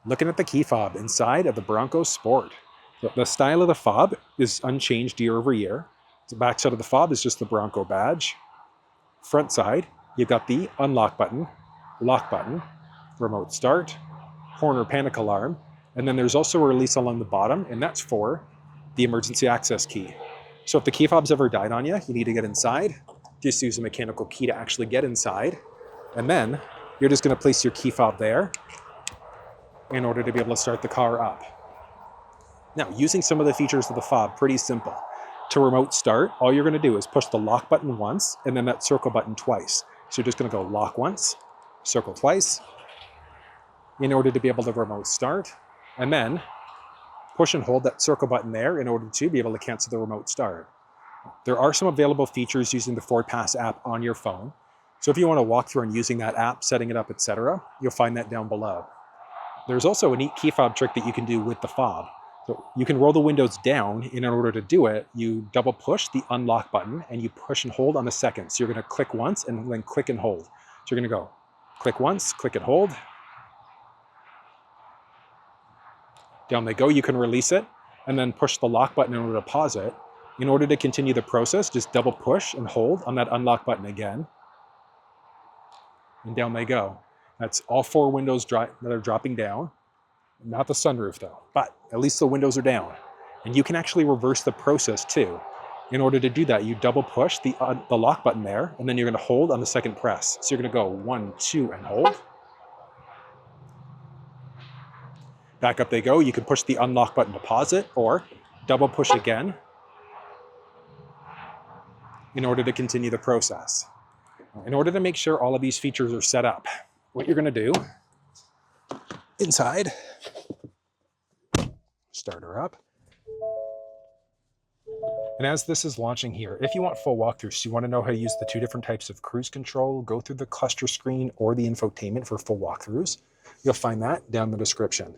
Looking at the key fob inside of the Bronco Sport. The style of the fob is unchanged year over year. The back side of the fob is just the Bronco badge. Front side, you've got the unlock button, lock button, remote start, horn or panic alarm, and then there's also a release along the bottom, and that's for the emergency access key. So if the key fob's ever died on you, you need to get inside. Just use a mechanical key to actually get inside. And then you're just going to place your key fob there in order to be able to start the car up. Now, using some of the features of the fob, pretty simple. To remote start, all you're going to do is push the lock button once and then that circle button twice. So you're just going to go lock once, circle twice, in order to be able to remote start, and then push and hold that circle button there in order to be able to cancel the remote start. There are some available features using the Ford Pass app on your phone. So if you want to walk through and using that app, setting it up, etc., you'll find that down below. There's also a neat key fob trick that you can do with the fob. So you can roll the windows down, and in order to do it, you double push the unlock button and you push and hold on the second. So you're going to click once and then click and hold. So you're going to go click once, click and hold. Down they go. You can release it and then push the lock button in order to pause it. In order to continue the process, just double push and hold on that unlock button again. And down they go. That's all four windows that are dropping down. Not the sunroof though, but at least the windows are down. And you can actually reverse the process too. In order to do that, you double push the lock button there, and then you're going to hold on the second press. So you're going to go 1, 2, and hold. Back up they go. You can push the unlock button to pause it, or double push again in order to continue the process. In order to make sure all of these features are set up, what you're going to do inside, start her up. And as this is launching here, if you want full walkthroughs, so you want to know how to use the two different types of cruise control, go through the cluster screen or the infotainment for full walkthroughs, you'll find that down in the description.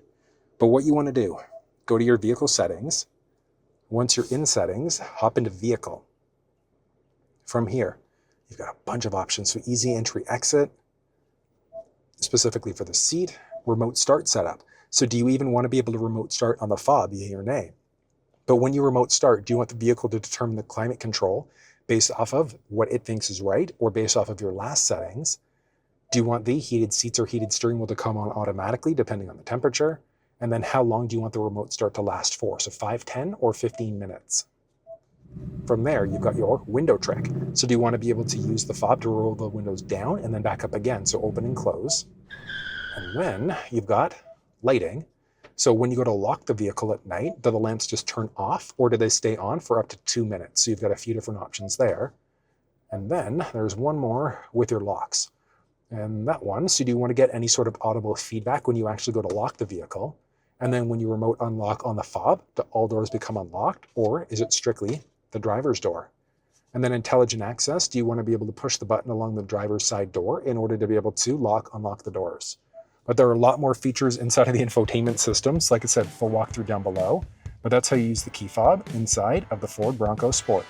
But what you want to do, go to your vehicle settings. Once you're in settings, hop into vehicle. From here, you've got a bunch of options. So easy entry exit, specifically for the seat, remote start setup. So do you even want to be able to remote start on the fob, yay or nay? But when you remote start, do you want the vehicle to determine the climate control based off of what it thinks is right or based off of your last settings? Do you want the heated seats or heated steering wheel to come on automatically depending on the temperature? And then how long do you want the remote start to last for? So 5, 10, or 15 minutes? From there, you've got your window trick. So do you want to be able to use the fob to roll the windows down and then back up again? So open and close. And then you've got lighting. So when you go to lock the vehicle at night, do the lamps just turn off or do they stay on for up to 2 minutes? So you've got a few different options there. And then there's one more with your locks. And that one, so do you want to get any sort of audible feedback when you actually go to lock the vehicle? And then when you remote unlock on the fob, do all doors become unlocked, or is it strictly the driver's door? And then intelligent access, do you want to be able to push the button along the driver's side door in order to be able to unlock the doors? But there are a lot more features inside of the infotainment systems. Like I said, full walkthrough down below. But that's how you use the key fob inside of the Ford Bronco Sport.